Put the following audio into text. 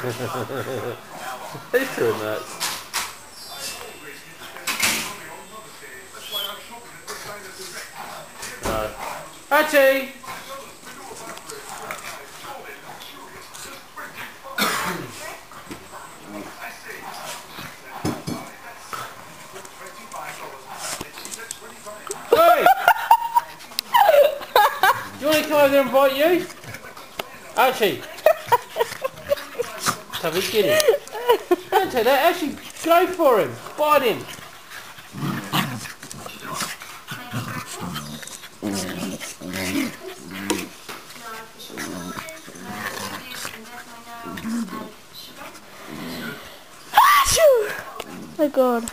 He's too nuts. Archie! Hey! Do you want to come over there and bite you? Archie! Have we get him? Don't take that, actually go for him! Bite him! Oh my god.